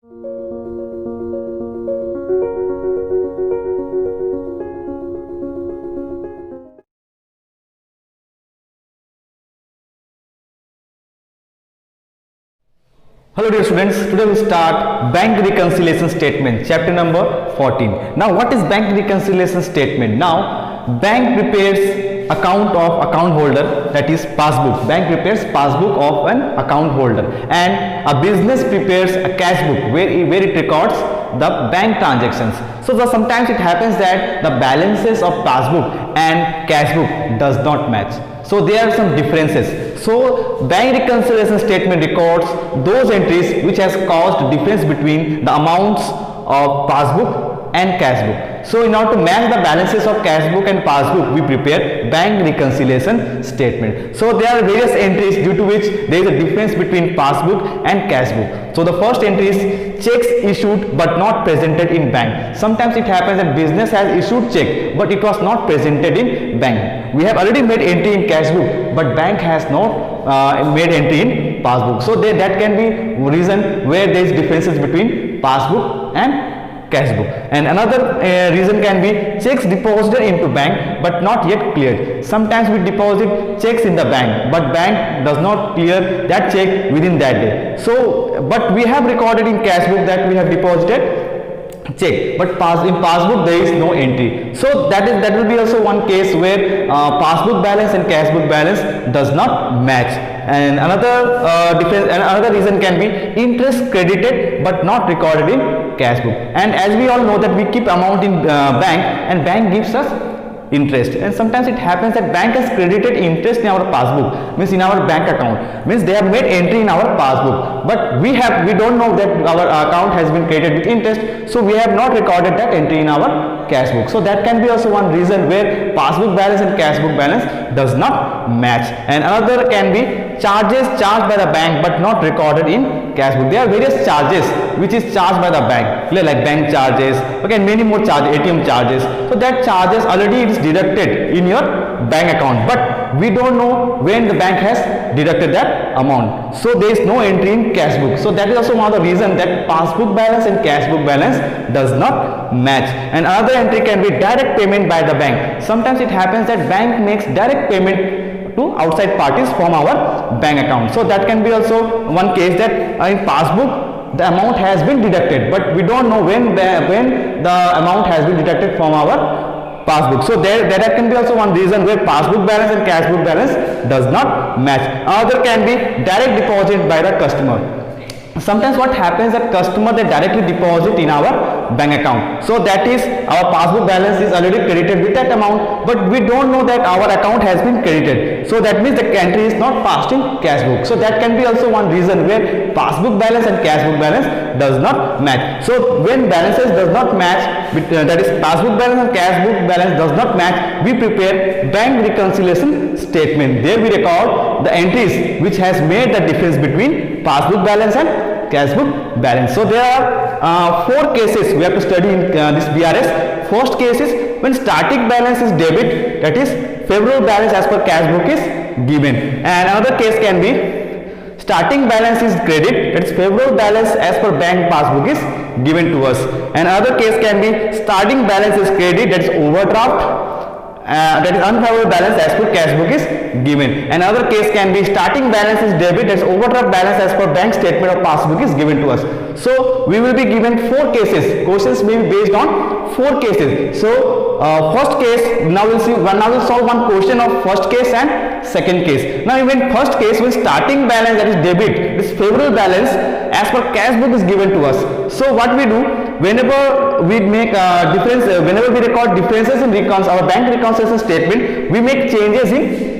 Hello dear students, today we start bank reconciliation statement, chapter number 14. Now what is bank reconciliation statement? Now bank prepares account of account holder, that is passbook. Bank prepares passbook of an account holder, and a business prepares a cash book where it records the bank transactions. So sometimes it happens that the balances of passbook and cash book does not match. So there are some differences. So bank reconciliation statement records those entries which has caused difference between the amounts of passbook and cash book. So in order to match the balances of cash book and passbook, we prepare bank reconciliation statement. So there are various entries due to which there is a difference between passbook and cash book. So the first entry is checks issued but not presented in bank. Sometimes it happens that business has issued check but it was not presented in bank. We have already made entry in cash book but bank has not made entry in passbook. So that can be reason where there is differences between passbook and cash book. And another reason can be checks deposited into bank but not yet cleared. Sometimes we deposit checks in the bank but bank does not clear that check within that day. So but we have recorded in cash book that we have deposited check, but in passbook there is no entry. So that will be also one case where passbook balance and cash book balance does not match. And another reason can be interest credited but not recorded in cash book. And as we all know that we keep amount in bank and bank gives us interest, and sometimes it happens that bank has credited interest in our passbook, means in our bank account, means they have made entry in our passbook, but we don't know that our account has been credited with interest, so we have not recorded that entry in our cash book. So that can be also one reason where passbook balance and cash book balance does not match. And another can be charges charged by the bank but not recorded in cash book. There are various charges which is charged by the bank, like bank charges, okay, and many more charges, ATM charges. So that charges already it is deducted in your bank account, but we don't know when the bank has deducted that amount. So there is no entry in cash book. So that is also one of the reason that passbook balance and cash book balance does not match. And another entry can be direct payment by the bank. Sometimes it happens that bank makes direct payment to outside parties from our bank account. So that can be also one case that in passbook the amount has been deducted, but we don't know when the amount has been deducted from our passbook. So there can be also one reason where passbook balance and cash book balance does not match. Another can be direct deposit by the customer. Sometimes what happens that customer they directly deposit in our bank account, so that is our passbook balance is already credited with that amount, but we don't know that our account has been credited, so that means the entry is not passed in cash book. So that can be also one reason where passbook balance and cash book balance does not match. So when balances does not match, that is passbook balance and cash book balance does not match, we prepare bank reconciliation statement. There we record the entries which has made the difference between passbook balance and cash book balance. So there are 4 cases we have to study in this BRS. First case is when starting balance is debit, that is favorable balance as per cash book is given. And another case can be starting balance is credit, that is favorable balance as per bank passbook is given to us. And another case can be starting balance is credit, that is overdraft, that is unfavorable balance as per cash book is given. Another case can be starting balance is debit, that is overdraft balance as per bank statement or passbook is given to us. So we will be given 4 cases. Questions may be based on 4 cases. So first case, now we'll solve one question of first case and second case. Now in first case, when starting balance, that is debit, this favorable balance as per cash book is given to us. So what we do, whenever we make whenever we record differences in our bank reconciliation statement, we make changes in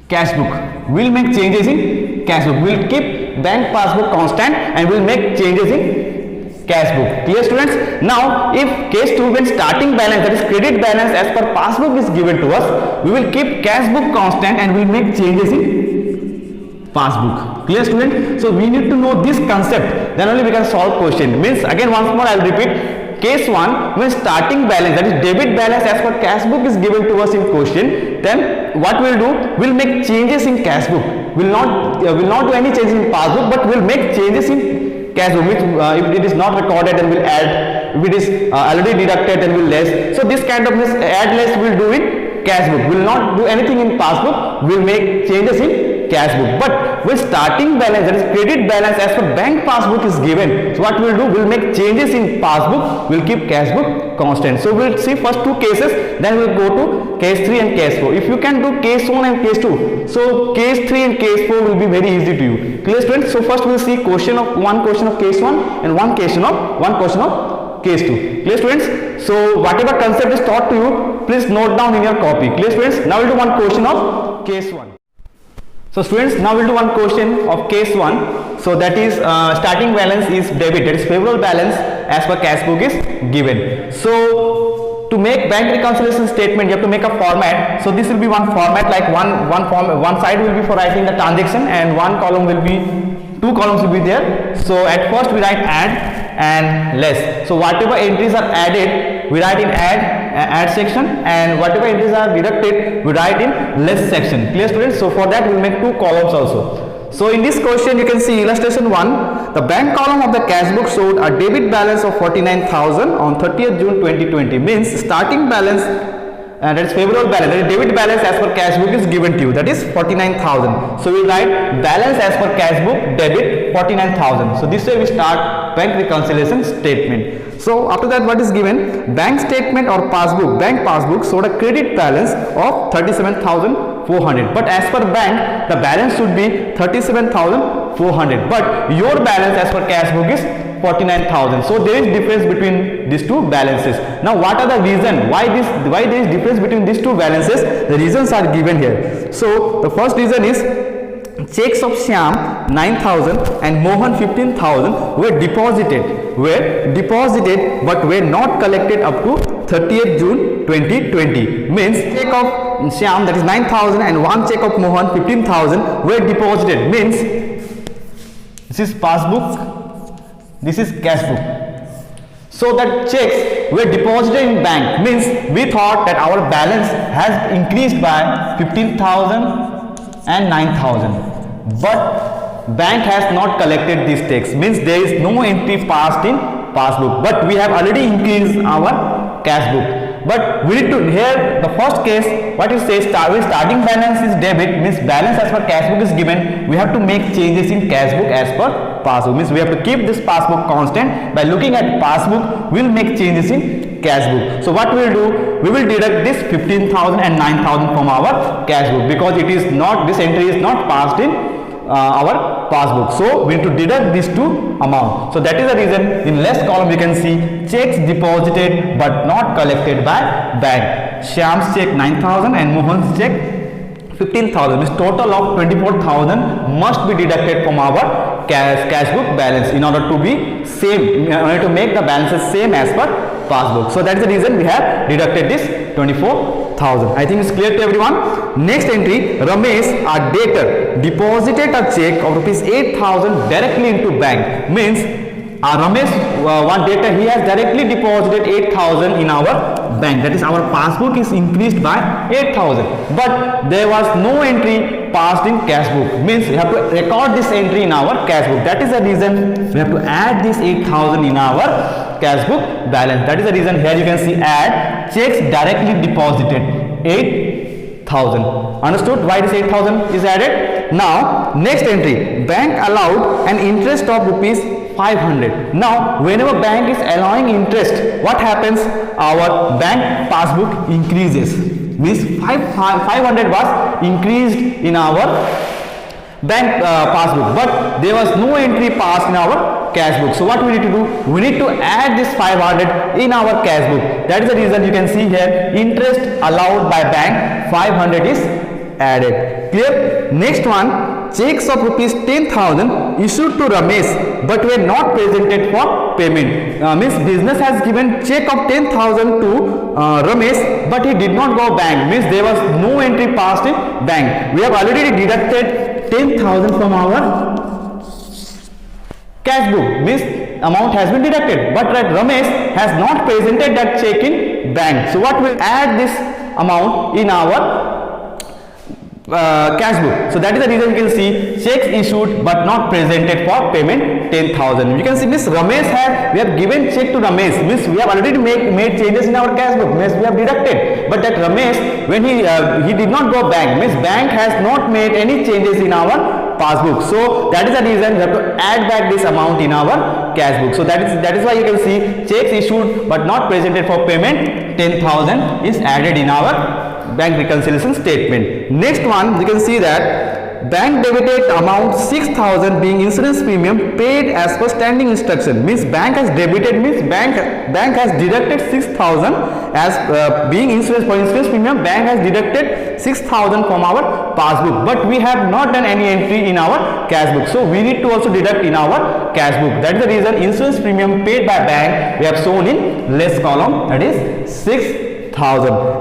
cash book. We'll make changes in cash book. We'll keep bank passbook constant and we'll make changes in cash book. Clear students? Now if case 2, when starting balance, that is credit balance as per passbook is given to us, we will keep cash book constant and we'll make changes in passbook. Clear student? So we need to know this concept, then only we can solve question. Means again once more I will repeat. Case 1, when starting balance, that is debit balance as per cash book is given to us in question, then what we'll do, we'll make changes in cash book. We'll not do any changes in passbook, but we'll make changes in cash book, which if it is not recorded then we'll add, if it is already deducted then we'll less. So this kind of add less we'll do in cash book. We'll not do anything in passbook, we'll make changes in cash book. But when starting balance, that is credit balance as per bank passbook is given, so what we'll do, we'll make changes in passbook, we'll keep cash book constant. So we'll see first two cases, then we'll go to case 3 and case 4. If you can do case 1 and case 2, so case 3 and case 4 will be very easy to you. Clear students? So first we'll see one question of case 1 and one question of case 2. Clear students? So whatever concept is taught to you, please note down in your copy. Clear students? Now we'll do one question of case 1. So students, now we'll do one question of case 1. So that is starting balance is debit, that is favorable balance as per cash book is given. So to make bank reconciliation statement, you have to make a format. So this will be one format, like one side will be for writing the transaction and one column will be, two columns will be there. So at first we write add and less. So whatever entries are added, we write in add section, and whatever entries are deducted, we write in less section. Clear students? So for that we'll make two columns also. So in this question you can see illustration 1, the bank column of the cash book showed a debit balance of 49,000 on 30th June 2020, means starting balance, that is favorable balance, that is debit balance as per cash book is given to you, that is 49,000. So we write balance as per cash book, debit 49,000. So this way we start bank reconciliation statement. So after that, what is given? Bank statement or passbook, bank passbook showed a credit balance of 37,400, but as per bank the balance should be 37,400, but your balance as per cash book is 49,000. So there is difference between these two balances. Now what are the reason why there is difference between these two balances? The reasons are given here. So the first reason is checks of Shyam 9,000 and Mohan 15,000 were deposited but were not collected up to 30th June 2020. Means check of Shyam, that is 9,000, and one check of Mohan 15,000 were deposited. Means this is passbook, this is cash book. So that checks were deposited in bank, means we thought that our balance has increased by 15,000 and 9,000, but bank has not collected these checks, means there is no entry passed in passbook, but we have already increased our cash book. But we need to, here the first case, what it says, starting balance is debit, means balance as per cash book is given, we have to make changes in cash book as per passbook, means we have to keep this passbook constant. By looking at passbook, we will make changes in cash book. So what we will do, we will deduct this 15,000 and 9,000 from our cash book, because it is not, this entry is not passed in our passbook. So we need to deduct these two amounts. So that is the reason in less column you can see checks deposited but not collected by bank. Shyam's check 9,000 and Mohan's check 15,000, means total of 24,000 must be deducted from our cash book balance in order to be same, in order to make the balances same as per passbook. So that is the reason we have deducted this 24,000. I think it's clear to everyone. Next entry, Ramesh, a debtor, deposited a check of rupees 8,000 directly into bank. Means Ramesh, one debtor, he has directly deposited 8,000 in our bank, that is our passbook is increased by 8,000, but there was no entry passed in cash book, means we have to record this entry in our cash book. That is the reason we have to add this 8,000 in our cash book balance. That is the reason here you can see add checks directly deposited 8,000. Understood why this 8,000 is added? Now next entry, bank allowed an interest of rupees 500. Now whenever bank is allowing interest, what happens? Our bank passbook increases, means 500 was increased in our bank passbook, but there was no entry passed in our cash book. So what we need to do, we need to add this 500 in our cash book. That is the reason you can see here interest allowed by bank 500 is added. Clear? Next one, checks of rupees 10,000 issued to Ramesh but were not presented for payment. Means business has given check of 10,000 to Ramesh, but he did not go bank, means there was no entry passed in bank. We have already deducted 10,000 from our cash book, means amount has been deducted, but that Ramesh has not presented that check in bank. So what will add this amount in our cash book. So that is the reason you can see checks issued but not presented for payment 10,000. You can see Miss Ramesh we have given check to Ramesh, means we have already made changes in our cash book, means we have deducted, but that Ramesh, when he did not go bank, means bank has not made any changes in our passbook. So that is the reason we have to add back this amount in our cash book. So that is why you can see checks issued but not presented for payment 10,000 is added in our bank reconciliation statement. Next one, you can see that bank debited amount 6,000 being insurance premium paid as per standing instruction. Means bank has debited, means bank has deducted 6,000 as being insurance for insurance premium. Bank has deducted 6,000 from our passbook, but we have not done any entry in our cash book. So we need to also deduct in our cash book. That is the reason insurance premium paid by bank we have shown in less column, that is 6,000.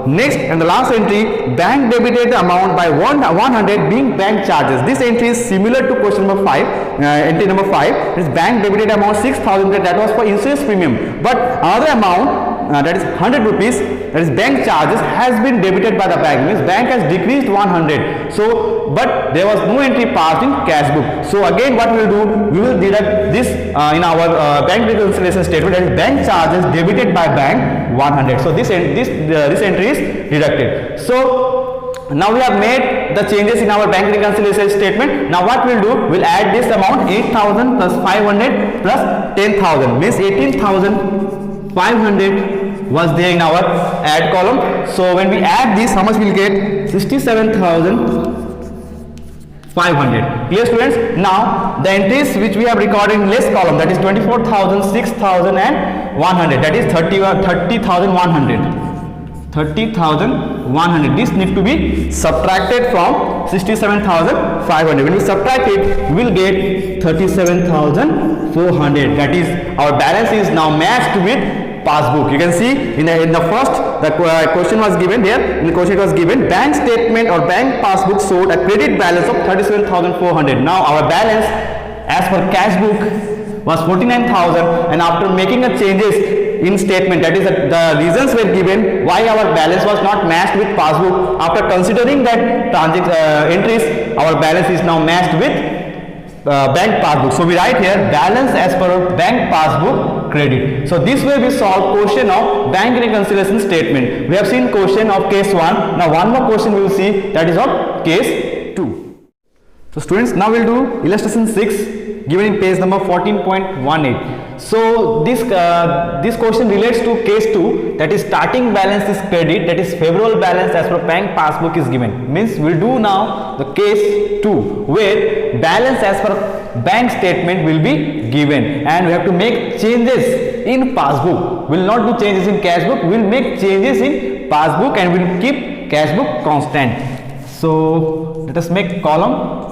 Next and the last entry, bank debited the amount by 100 being bank charges. This entry is similar to question number 5. Entry number 5 is bank debited amount 6,000, that was for insurance premium, but another amount that is 100 rupees, that is bank charges, has been debited by the bank, means bank has decreased 100. So but there was no entry passed in cash book. So again what we will do, we will deduct this in our bank reconciliation statement, that is bank charges debited by bank 100. So this entry is deducted. So now we have made the changes in our bank reconciliation statement. Now what we'll do, we'll add this amount 8,000 plus 500 plus 10,000, means 18,500 was there in our add column. So when we add this, how much we'll get? 67,500. Clear students? Now the entries which we have recorded in less column, that is 24,000, 6,000 and 100, that is 30,100. 30,100. This need to be subtracted from 67,500. When we subtract it, we will get 37,400. That is, our balance is now matched with passbook. You can see in the first, the question was given here. In the question it was given bank statement or bank passbook showed a credit balance of 37,400. Now our balance as per cash book was 49,000, and after making a changes in statement, that is the reasons were given why our balance was not matched with passbook. After considering that entries, our balance is now matched with bank passbook. So we write here balance as per bank passbook credit. So this way we solve question of bank reconciliation statement. We have seen question of case 1. Now one more question we will see, that is of case 2. So students, now we will do illustration 6 given in page number 14.18. So this question relates to case 2, that is starting balance is credit, that is favorable balance as per bank passbook is given. Means we will do now the case 2 where balance as per bank statement will be given, and we have to make changes in passbook. We will not do changes in cash book, we will make changes in passbook and we will keep cash book constant. So let us make column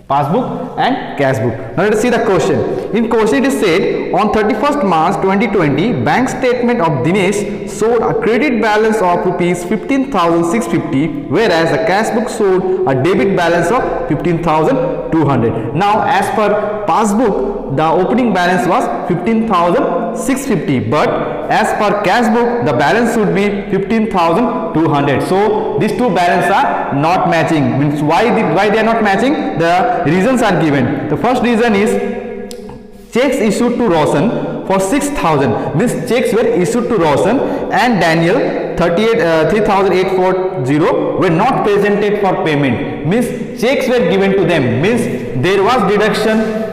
passbook and cash book. Now let us see the question. In question it is said, on 31st March 2020, bank statement of Dinesh showed a credit balance of rupees 15,650, whereas the cash book showed a debit balance of 15,200. Now as per passbook, the opening balance was 15,650, but as per cash book, the balance should be 15,200. So these two balances are not matching. Means why they are not matching? The reasons are given. The first reason is checks issued to Roshan for 6,000. These checks were issued to Roshan and Daniel 3,840 were not presented for payment. Means checks were given to them. Means there was deduction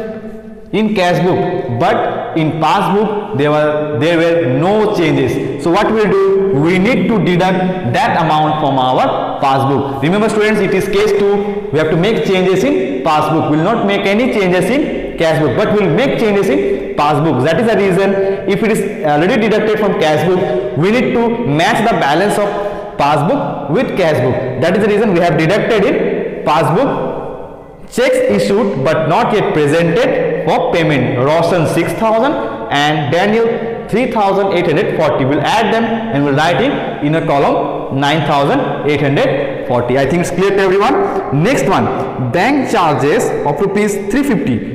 in cash book, but in passbook there were no changes. So what we will do, we need to deduct that amount from our passbook. Remember students, it is case 2, we have to make changes in passbook. We will not make any changes in cash book, but we will make changes in passbook. That is the reason, if it is already deducted from cash book, we need to match the balance of passbook with cash book. That is the reason we have deducted in passbook checks issued but not yet presented for payment. Roshan 6,000 and Daniel 3,840. We'll add them and we'll write in a column 9,840. I think it's clear to everyone. Next one, bank charges of rupees 350.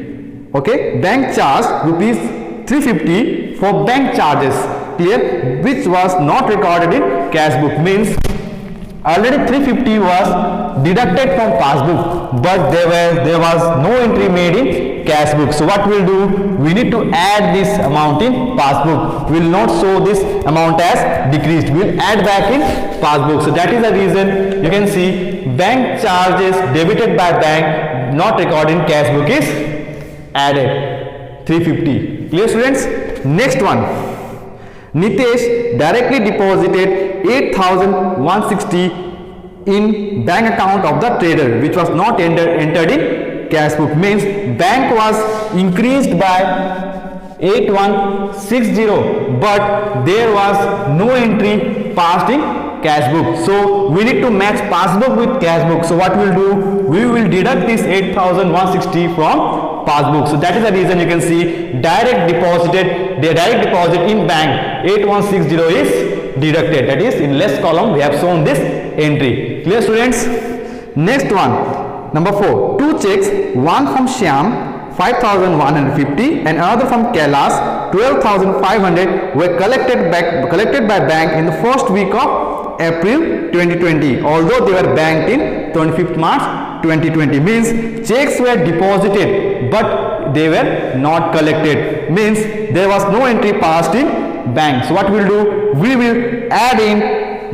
Okay, bank charge rupees 350 for bank charges, clear, which was not recorded in cash book. Means already 350 was deducted from passbook, but there was no entry made in cash book. So what we'll do, we need to add this amount in passbook. We will not show this amount as decreased, we will add back in passbook. So that is the reason you can see bank charges debited by bank not recorded in cash book is added 350. Clear students? Next one, Nitesh directly deposited 8,160 in bank account of the trader, which was not entered in cash book. Means bank was increased by 8160, but there was no entry passed in cash book. So we need to match passbook with cash book. So what we'll do, we will deduct this 8,160 from passbook. So that is the reason you can see direct deposit in bank 8160 is deducted. That is in less column we have shown this entry. Clear students? Next one, number 4. Two checks, one from Shyam 5,150 and another from Kailash 12,500 were collected by bank in the first week of April 2020, although they were banked in 25th March 2020. Means checks were deposited but they were not collected. Means there was no entry passed in bank. So what we will do, we will add in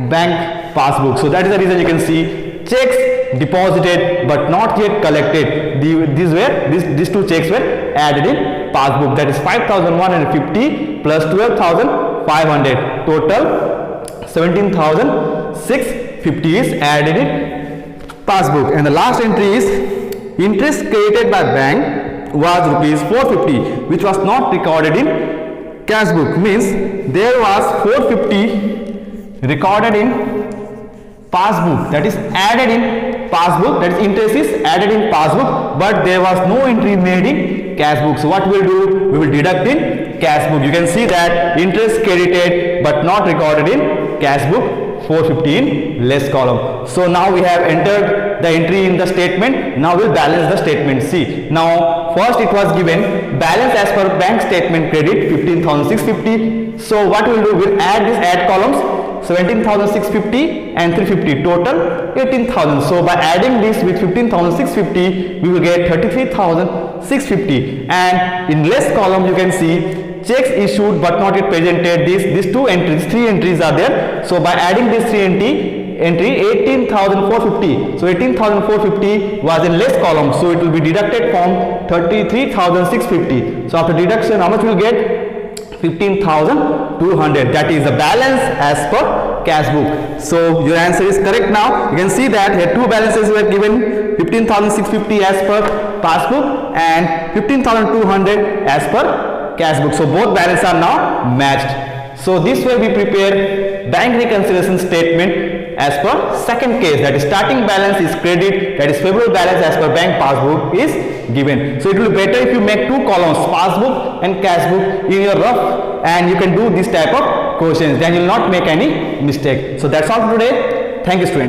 bank passbook. So that is the reason you can see checks deposited but not yet collected. These two checks were added in passbook. That is 5,150 plus 12,500. Total 17,650 is added in passbook. And the last entry is interest credited by bank was rupees 450, which was not recorded in cash book. Means there was 450 recorded in passbook, that is added in passbook, that is interest is added in passbook, but there was no entry made in cash book. So what we will do, we will deduct in cash book. You can see that interest credited but not recorded in cash book, 450 in less column. So now we have entered the entry in the statement. Now we'll balance the statement. See, now first it was given balance as per bank statement credit 15,650. So what we'll do, we'll add columns 17,650 and 350, total 18,000. So by adding this with 15,650, we will get 33,650. And in less column you can see checks issued but not yet presented. These three entries are there. So by adding this entry 18,450. So 18,450 was in less column. So it will be deducted from 33,650. So after deduction, how much will get? 15,200. That is the balance as per cash book. So your answer is correct. Now you can see that here two balances were given, 15,650 as per passbook and 15,200 as per cash book. So both balances are now matched. So this way we prepare bank reconciliation statement as per second case, that is starting balance is credit, that is February balance as per bank passbook is given. So it will be better if you make two columns, passbook and cash book in your rough, and you can do this type of questions, then you will not make any mistake. So that's all for today. Thank you students.